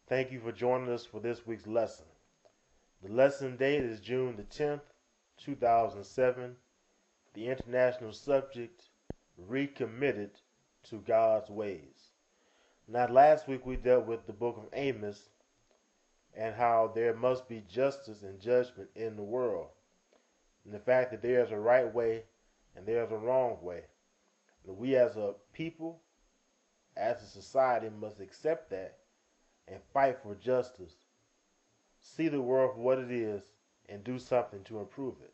Thank you for joining us for this week's lesson. The lesson date is June the 10th, 2007. The international subject, Recommitted to God's Ways. Now, last week we dealt with the book of Amos and how there must be justice and judgment in the world, and the fact that there is a right way and there is a wrong way. And we as a people, as a society, must accept that and fight for justice, see the world for what it is, and do something to improve it.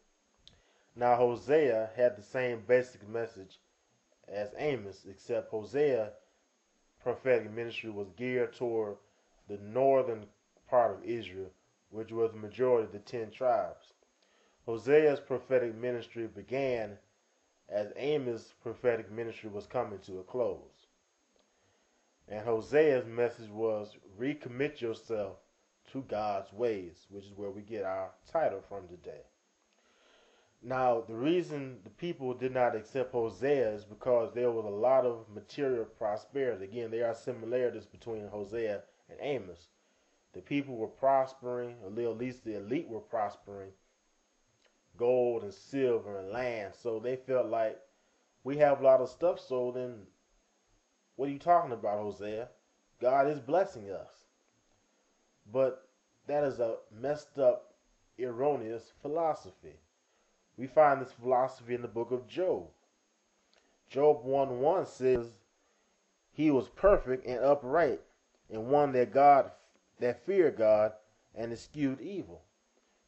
Now, Hosea had the same basic message as Amos, except Hosea's prophetic ministry was geared toward the northern part of Israel, which was the majority of the 10 tribes. Hosea's prophetic ministry began as Amos' prophetic ministry was coming to a close. And Hosea's message was recommit yourself to God's ways, which is where we get our title from today. Now, the reason the people did not accept Hosea is because there was a lot of material prosperity. Again, there are similarities between Hosea and Amos. The people were prospering, or at least the elite were prospering, gold and silver and land. So they felt like, we have a lot of stuff, so then what are you talking about, Hosea? God is blessing us. But that is a messed up, erroneous philosophy. We find this philosophy in the book of Job. Job 1:1 says he was perfect and upright, and one that feared God and eschewed evil.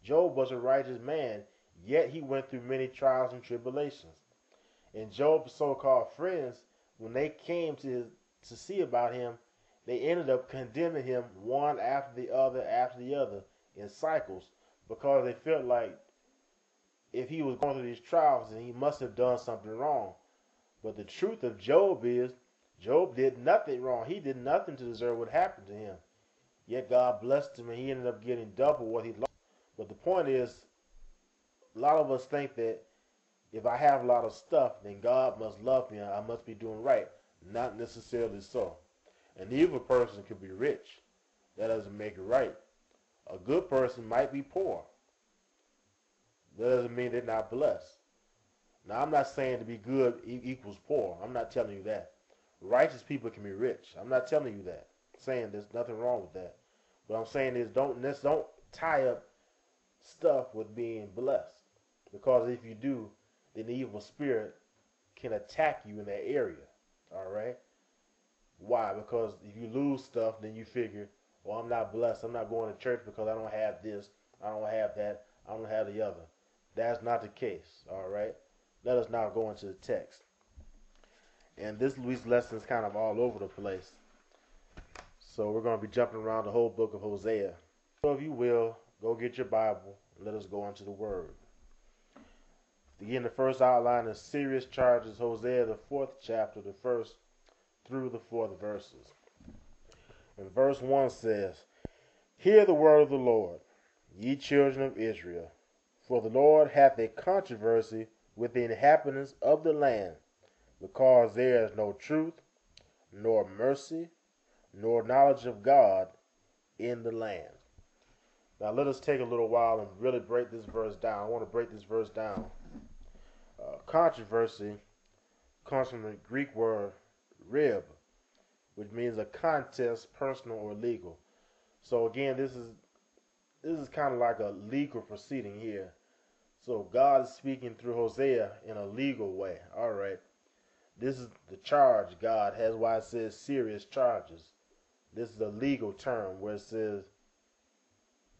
Job was a righteous man, yet he went through many trials and tribulations. And Job's so-called friends, when they came to see about him, they ended up condemning him one after the other in cycles, because they felt like if he was going through these trials, then he must have done something wrong. But the truth of Job is, Job did nothing wrong. He did nothing to deserve what happened to him. Yet God blessed him and he ended up getting double what he lost. But the point is, a lot of us think that if I have a lot of stuff, then God must love me. I must be doing right. Not necessarily so. An evil person could be rich. That doesn't make it right. A good person might be poor. That doesn't mean they're not blessed. Now, I'm not saying to be good equals poor. I'm not telling you that. Righteous people can be rich. I'm not telling you that. I'm saying there's nothing wrong with that. What I'm saying is don't tie up stuff with being blessed. Because if you do, then the evil spirit can attack you in that area. All right? Why? Because if you lose stuff, then you figure, well, I'm not blessed. I'm not going to church because I don't have this. I don't have that. I don't have the other. That's not the case. All right? Let us now go into the text. And this week's lesson is kind of all over the place. So we're going to be jumping around the whole book of Hosea. So if you will, go get your Bible and let us go into the Word. Again, the first outline is serious charges, Hosea, the 4th chapter, the 1st through the 4th verses. And verse 1 says, Hear the word of the Lord, ye children of Israel. For the Lord hath a controversy with the inhabitants of the land, because there is no truth, nor mercy, nor knowledge of God in the land. Now let us take a little while and really break this verse down. I want to break this verse down. Controversy comes from the Greek word rib, which means a contest, personal or legal. So again, this is kind of like a legal proceeding here. So God is speaking through Hosea in a legal way. All right. This is the charge God has, why it says serious charges. This is a legal term where it says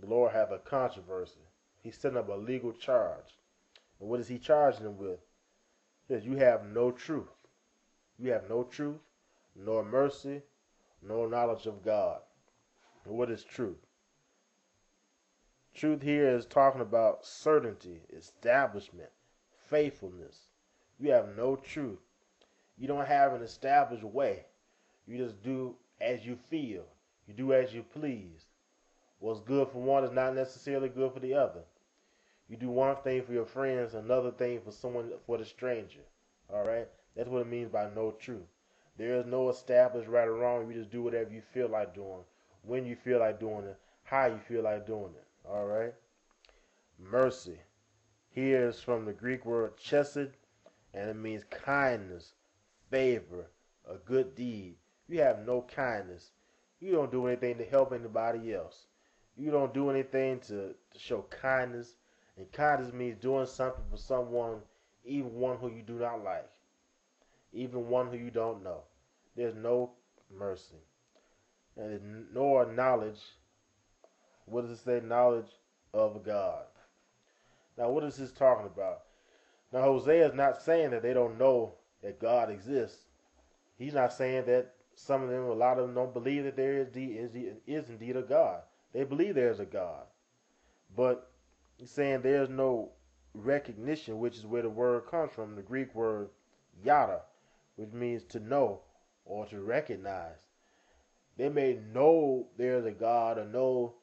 the Lord hath a controversy. He's setting up a legal charge. And what is he charging them with? He says, you have no truth. You have no truth, nor mercy, nor knowledge of God. And what is truth? Truth here is talking about certainty, establishment, faithfulness. You have no truth. You don't have an established way. You just do as you feel. You do as you please. What's good for one is not necessarily good for the other. You do one thing for your friends, another thing for the stranger. All right? That's what it means by no truth. There is no established right or wrong. You just do whatever you feel like doing, when you feel like doing it, how you feel like doing it. All right. Mercy. Here is from the Greek word chesed, and it means kindness, favor, a good deed. You have no kindness. You don't do anything to help anybody else. You don't do anything to show kindness. And kindness means doing something for someone, even one who you do not like, even one who you don't know. There's no mercy. And nor knowledge. What does it say? Knowledge of God. Now, what is this talking about? Now, Hosea is not saying that they don't know that God exists. He's not saying that some of them, a lot of them, don't believe that there is indeed a God. They believe there is a God. But he's saying there's no recognition, which is where the word comes from, the Greek word yada, which means to know or to recognize. They may know there's a God or know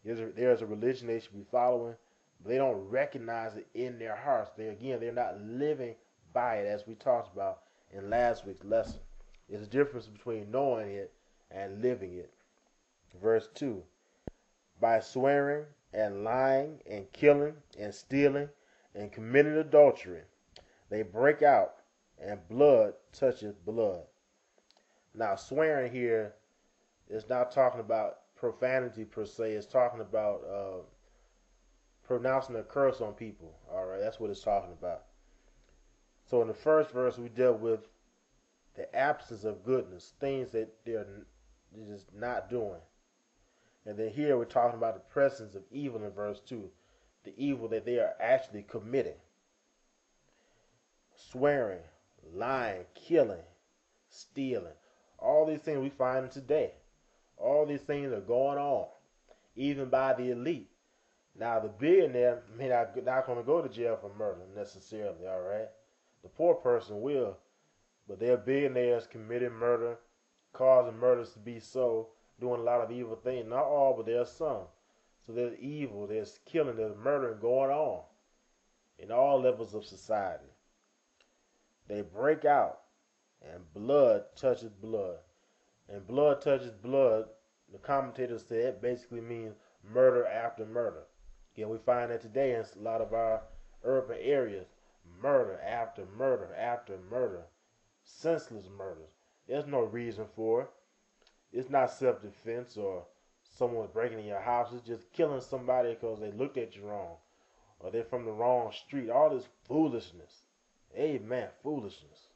there's a religion they should be following, but they don't recognize it in their hearts. They're not living by it, as we talked about in last week's lesson. There's a difference between knowing it and living it. Verse 2. By swearing and lying and killing and stealing and committing adultery, they break out, and blood toucheth blood. Now, swearing here is not talking about profanity per se. It's talking about pronouncing a curse on people. All right, that's what it's talking about. So in the first verse, we dealt with the absence of goodness, things that they're just not doing. And then here we're talking about the presence of evil in verse 2, the evil that they are actually committing. Swearing, lying, killing, stealing. All these things we find today. All these things are going on, even by the elite. Now, the billionaire may not going to go to jail for murder necessarily, all right? The poor person will, but there are billionaires committing murder, causing murders to be so, doing a lot of evil things. Not all, but there are some. So there's evil, there's killing, there's murdering going on in all levels of society. They break out, and blood touches blood. And blood touches blood, the commentators say it basically means murder after murder. Again, we find that today in a lot of our urban areas. Murder after murder after murder. Senseless murders. There's no reason for it. It's not self-defense or someone's breaking in your house. It's just killing somebody because they looked at you wrong or they're from the wrong street. All this foolishness. Amen. Foolishness.